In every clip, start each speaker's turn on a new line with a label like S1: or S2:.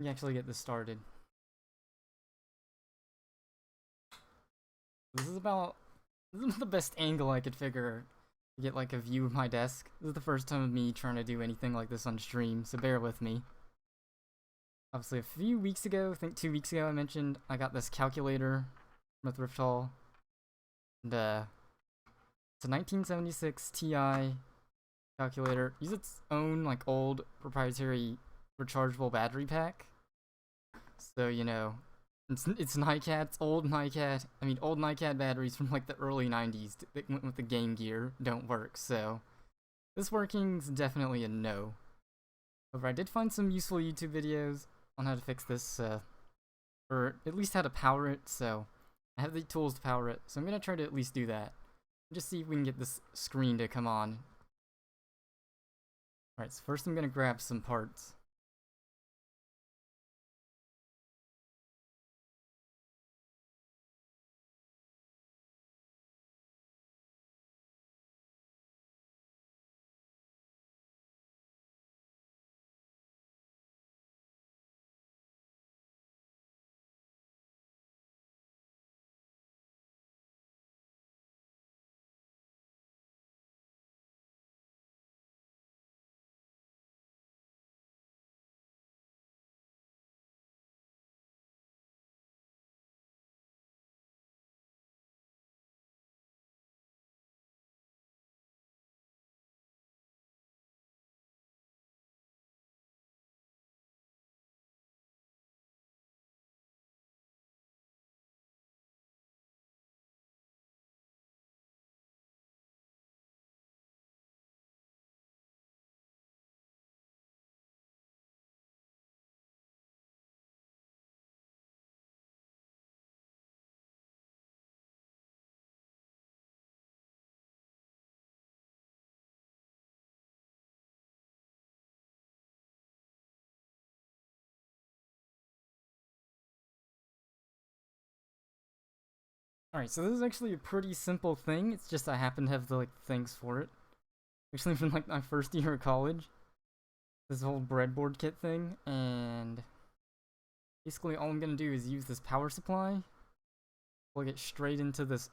S1: me actually get this started. This is the best angle I could figure to get like a view of my desk. This is the first time of me trying to do anything like this on stream, so bear with me. Obviously, a few weeks ago, I think 2 weeks ago, I mentioned I got this calculator from a thrift haul. And, it's a 1976 Ti calculator. Uses its own, like, old proprietary rechargeable battery pack. So, you know, it's NiCad, it's old NiCad. I mean, old NiCad batteries from, like, the early 90s that went with the Game Gear don't work, so this working's definitely a no. However, I did find some useful YouTube videos on how to fix this, or at least how to power it, so I have the tools to power it, so I'm gonna try to at least do that. Just see if we can get this screen to come on. Alright, so first I'm gonna grab some parts. Alright, so this is actually a pretty simple thing, it's just I happen to have the like things for it. Actually from like my first year of college. This whole breadboard kit thing, and basically all I'm gonna do is use this power supply, plug it straight into this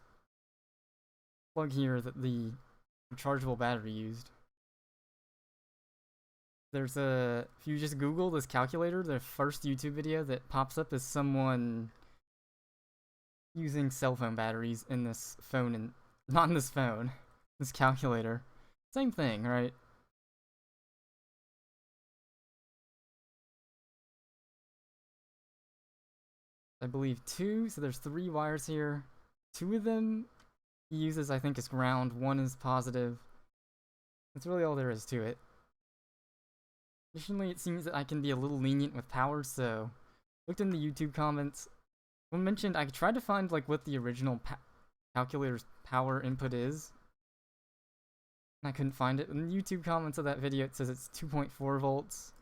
S1: plug here that the rechargeable battery used. If you just Google this calculator, the first YouTube video that pops up is someone using cell phone batteries in this phone, and not in this phone, this calculator. Same thing, right? I believe two, so there's 3 wires here. 2 of them he uses, I think, as ground, one is positive. That's really all there is to it. Additionally, it seems that I can be a little lenient with power, so looked in the YouTube comments. Someone mentioned I tried to find like what the original calculator's power input is. And I couldn't find it. In the YouTube comments of that video, it says it's 2.4 volts.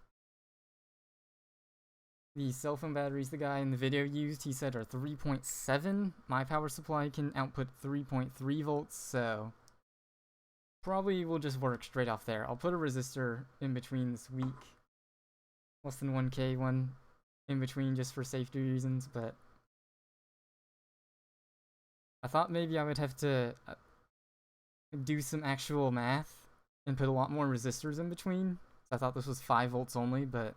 S1: The cell phone batteries the guy in the video used, he said, are 3.7. My power supply can output 3.3 volts, so probably will just work straight off there. I'll put a resistor in between this weak, less than 1K one in between just for safety reasons, but I thought maybe I would have to do some actual math and put a lot more resistors in between. So I thought this was 5 volts only, but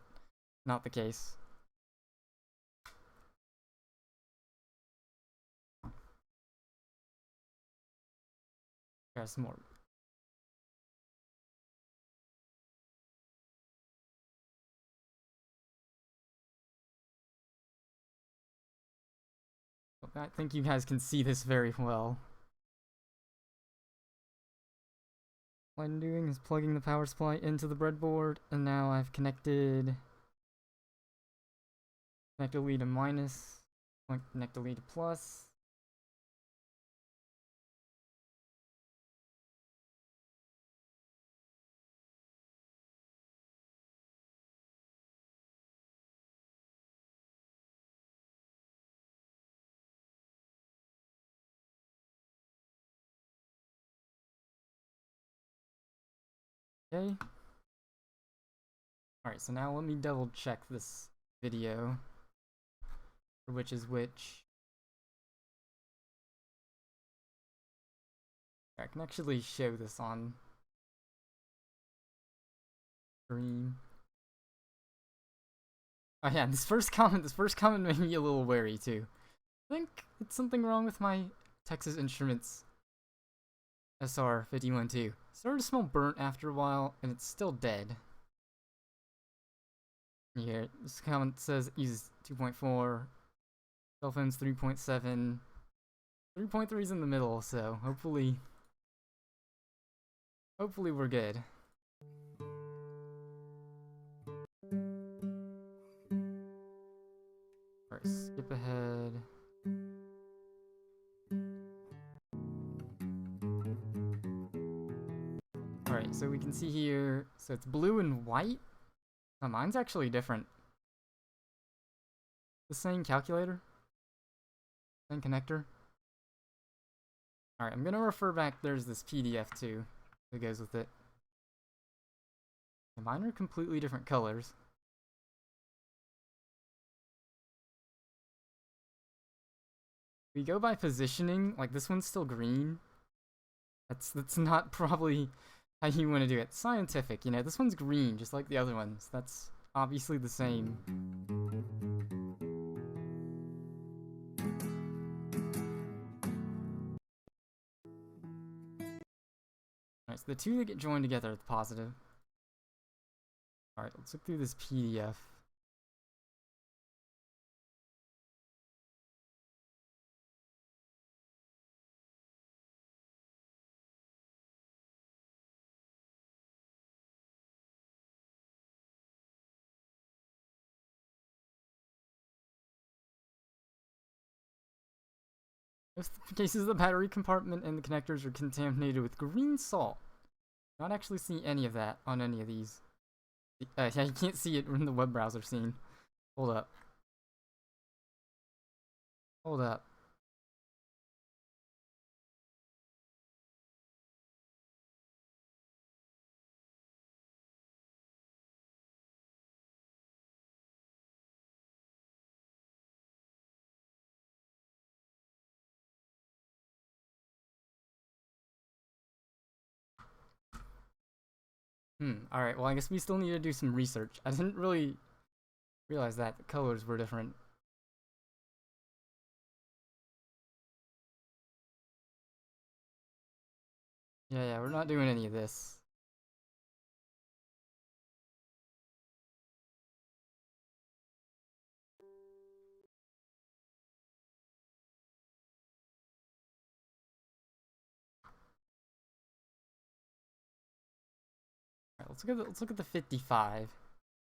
S1: not the case. Got some more. I think you guys can see this very well. What I'm doing is plugging the power supply into the breadboard, and now I've connected a lead to minus, connect a lead to plus. Okay. Alright, so now let me double check this video for which is which. I can actually show this on screen. Oh yeah, this first comment made me a little wary too. I think it's something wrong with my Texas Instruments SR-51-II. Started to smell burnt after a while, and it's still dead. Here, this comment says uses 2.4, cell phones 3.7, 3.3 is in the middle, so hopefully we're good. Alright, skip ahead. Alright, so we can see here, so it's blue and white. Oh, mine's actually different. The same calculator? Same connector? Alright, I'm gonna refer back, there's this PDF too that goes with it. And mine are completely different colors. We go by positioning, like this one's still green. That's not probably how you want to do it. Scientific, you know, this one's green, just like the other ones. That's obviously the same. Alright, so the two that get joined together are the positive. Alright, let's look through this PDF. Most cases, the battery compartment and the connectors are contaminated with green salt. Not actually see any of that on any of these. Yeah, you can't see it in the web browser scene. Hold up. Hold up. Alright, well I guess we still need to do some research. I didn't really realize that the colors were different. Yeah, we're not doing any of this. Alright, let's look at the 55.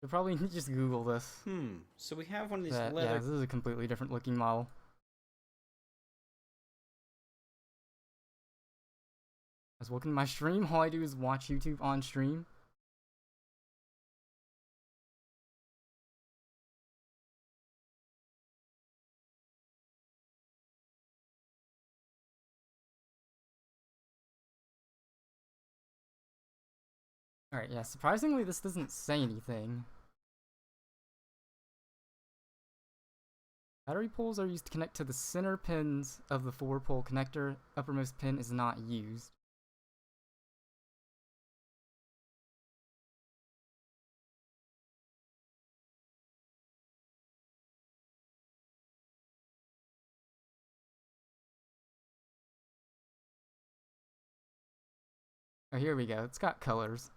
S1: You'll probably just Google this.
S2: So we have one of these
S1: Yeah, this is a completely different looking model. I was looking at my stream, all I do is watch YouTube on stream. Alright, yeah, surprisingly this doesn't say anything. Battery poles are used to connect to the center pins of the 4-pole connector. Uppermost pin is not used. Oh, here we go. It's got colors.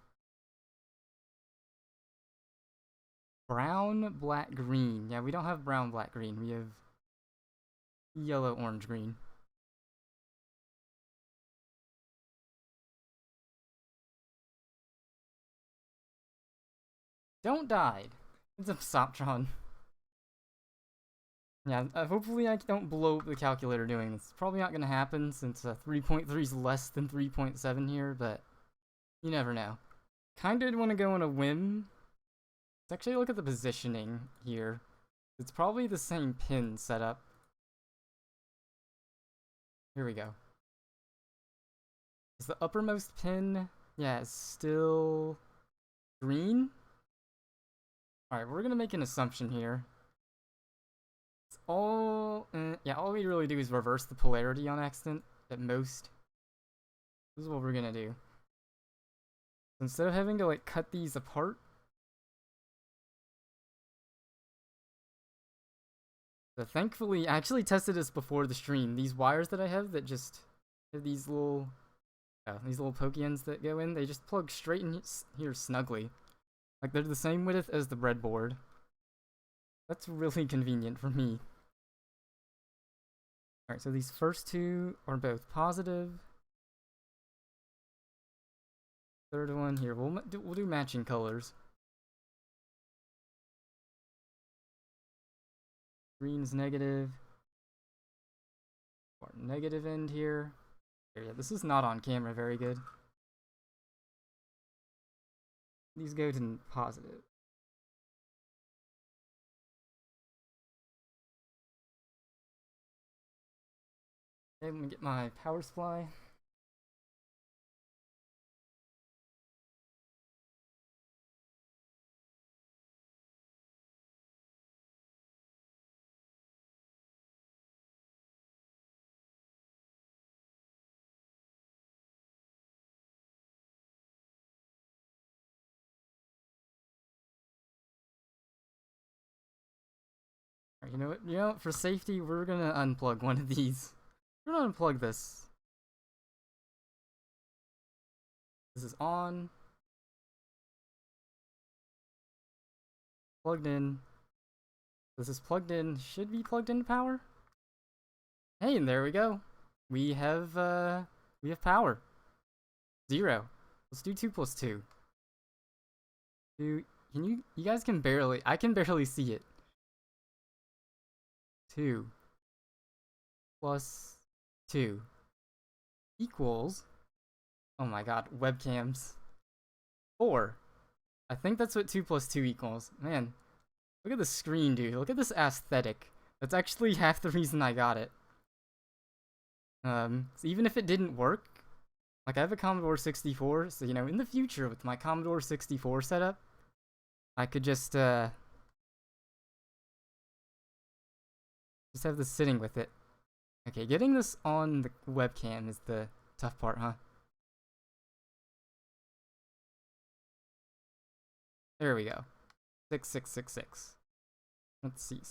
S1: Brown, black, green. Yeah, we don't have brown, black, green. We have yellow, orange, green. Don't die. It's a Soptron. Yeah, hopefully I don't blow up the calculator doing this. It's probably not gonna happen since 3.3 is less than 3.7 here, but you never know. Kinda want to go on a whim. Let's actually look at the positioning here. It's probably the same pin setup. Here we go. Is the uppermost pin, yeah, it's still green? Alright, we're gonna make an assumption here. It's all... yeah, all we really do is reverse the polarity on accident, at most. This is what we're gonna do. So instead of having to, like, cut these apart... So thankfully, I actually tested this before the stream. These wires that I have that just have these little pokey ends that go in, they just plug straight in here snugly. Like, they're the same width as the breadboard. That's really convenient for me. Alright, so these first two are both positive. Third one here, we'll do matching colors. Green is negative. Or negative end here. Yeah, this is not on camera very good. These go to positive. Okay, let me get my power supply. You know what? You know, for safety, we're gonna unplug one of these. We're gonna unplug this. This is on. Plugged in. This is plugged in. Should be plugged into power. Hey, and there we go. We have power. 0. Let's do 2 plus 2. You guys can barely, I can barely see it. 2 plus 2 equals, oh my god, webcams, 4. I think that's what 2 plus 2 equals. Man, look at the screen, dude. Look at this aesthetic. That's actually half the reason I got it. So even if it didn't work, like I have a Commodore 64, so you know, in the future with my Commodore 64 setup, I could just have this sitting with it. Okay, getting this on the webcam is the tough part, huh? There we go. 6666. Let's see.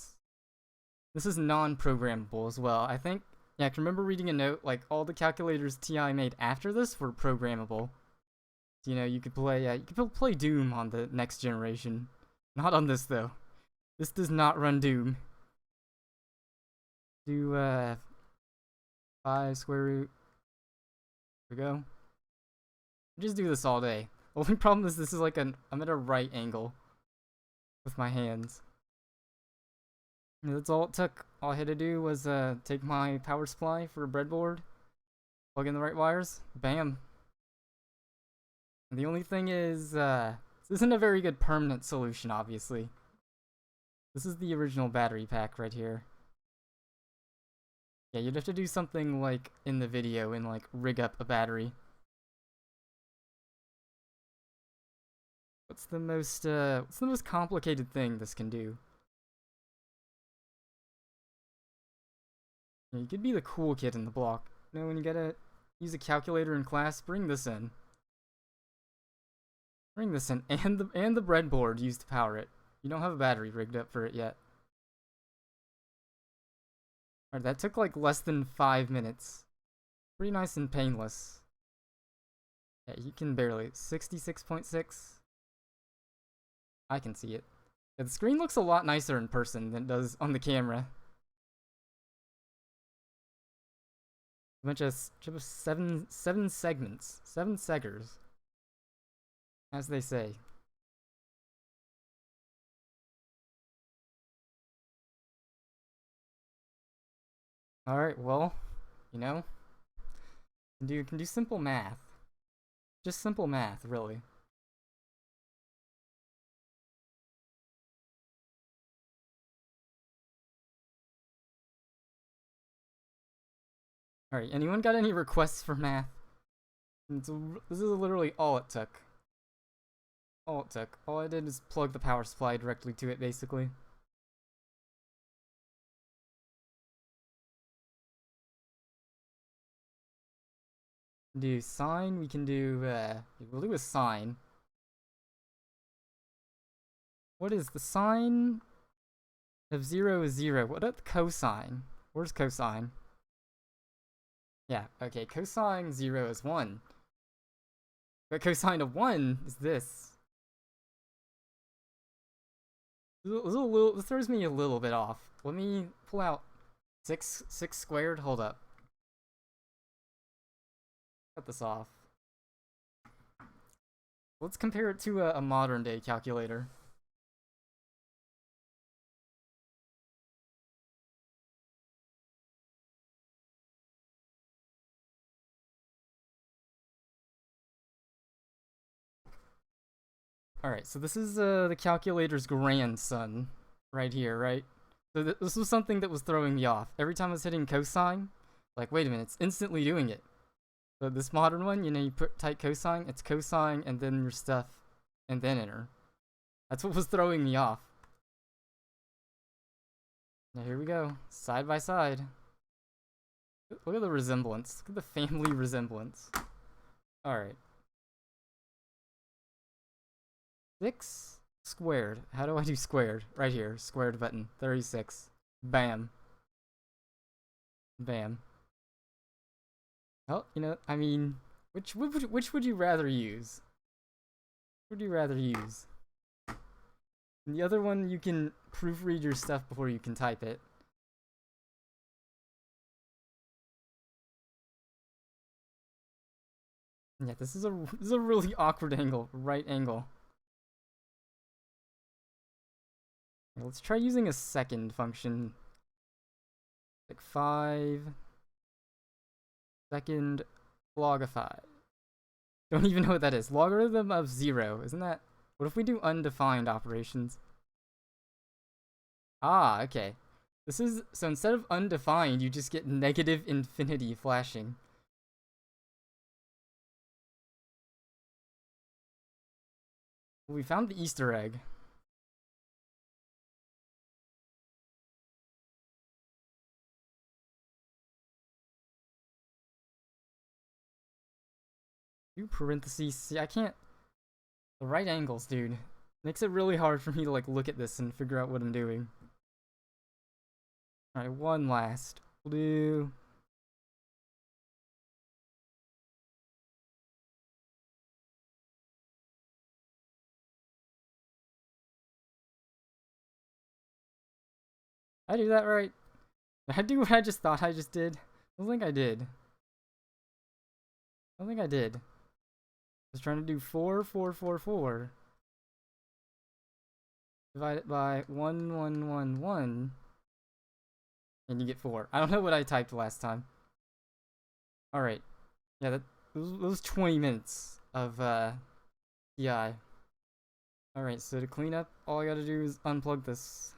S1: This is non-programmable as well. I think, yeah, I can remember reading a note, like, all the calculators TI made after this were programmable. So, you know, you could play Doom on the next generation. Not on this, though. This does not run Doom. Do, 5 square root. There we go. Just do this all day. The only problem is this is like I'm at a right angle with my hands. And that's all it took. All I had to do was take my power supply for a breadboard, plug in the right wires, bam. And the only thing is, this isn't a very good permanent solution, obviously. This is the original battery pack right here. Yeah, you'd have to do something like in the video and like rig up a battery. What's the most complicated thing this can do? You could be the cool kid in the block. You know, when you gotta use a calculator in class, bring this in. Bring this in, and the breadboard used to power it. You don't have a battery rigged up for it yet. Alright, that took like less than 5 minutes. Pretty nice and painless. Yeah, you can barely. 66.6. I can see it. Yeah, the screen looks a lot nicer in person than it does on the camera. A bunch of seven segments. 7 seggers. As they say. Alright, well, you know, can do simple math. Just simple math, really. Alright, anyone got any requests for math? This is literally all it took. all it took. All I did is plug the power supply directly to it, basically. Do sine, we can do, we'll do a sine. What is the sine of 0 is 0? What about the cosine? Where's cosine? Yeah, okay, cosine 0 is 1. But cosine of 1 is this. This throws me a little bit off. Let me pull out 6 squared. Hold up. Cut this off. Let's compare it to a modern day calculator. Alright, so this is the calculator's grandson right here, right? So this was something that was throwing me off. Every time I was hitting cosine, like, wait a minute, it's instantly doing it. So this modern one, you know, you type cosine, it's cosine and then your stuff, and then enter. That's what was throwing me off. Now here we go, side by side. Look at the resemblance. Look at the family resemblance. Alright. 6 squared. How do I do squared? Right here. Squared button. 36. Bam. Bam. Well, you know, I mean, which would you rather use? What would you rather use? And the other one, you can proofread your stuff before you can type it. Yeah, this is a really awkward angle. Right angle. Let's try using a second function. Like 5 second logify. Don't even know what that is. Logarithm of 0. Isn't that... What if we do undefined operations? Ah, okay. This is... So instead of undefined, you just get negative infinity flashing. We found the Easter egg. Do parentheses. See, I can't. The right angles, dude. Makes it really hard for me to like look at this and figure out what I'm doing. Alright, one last. We'll do. I do that right? Did I do what I just thought I just did? I don't think I did. I don't think I did. I was trying to do 4, 4, 4, 4. Divide it by 1, 1, 1, 1. And you get 4. I don't know what I typed last time. Alright. Yeah, those 20 minutes of TI. Alright, so to clean up, all I gotta do is unplug this.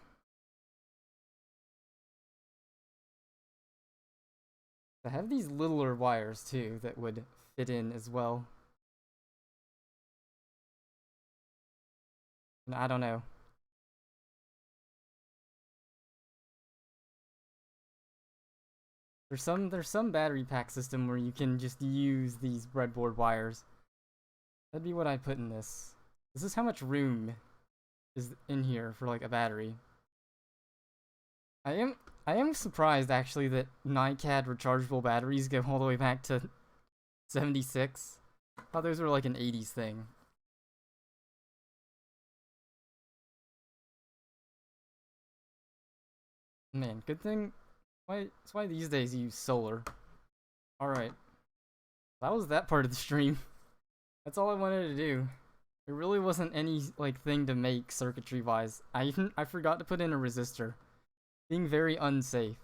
S1: I have these littler wires too that would fit in as well. And I don't know. There's some battery pack system where you can just use these breadboard wires. That'd be what I put in this. This is how much room is in here for like a battery. I am surprised actually that NiCad rechargeable batteries go all the way back to 76. I thought those were like an 80s thing. Man, good thing. That's why these days you use solar. Alright. That was that part of the stream. That's all I wanted to do. There really wasn't any like thing to make circuitry wise. I forgot to put in a resistor. Being very unsafe.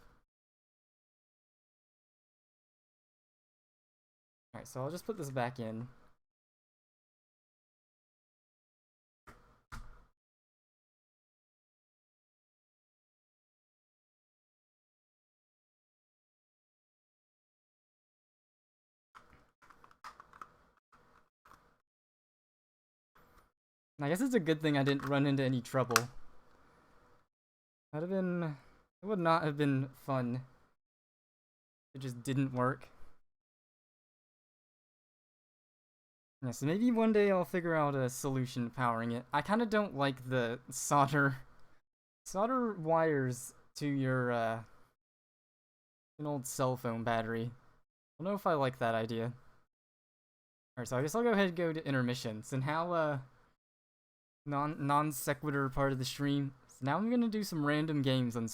S1: Alright, so I'll just put this back in. I guess it's a good thing I didn't run into any trouble. It would not have been fun. It just didn't work. Yeah, so maybe one day I'll figure out a solution to powering it. I kind of don't like the solder wires to your an old cell phone battery. I don't know if I like that idea. Alright, so I guess I'll go ahead and go to intermissions. And how non sequitur part of the stream. So now I'm gonna do some random games on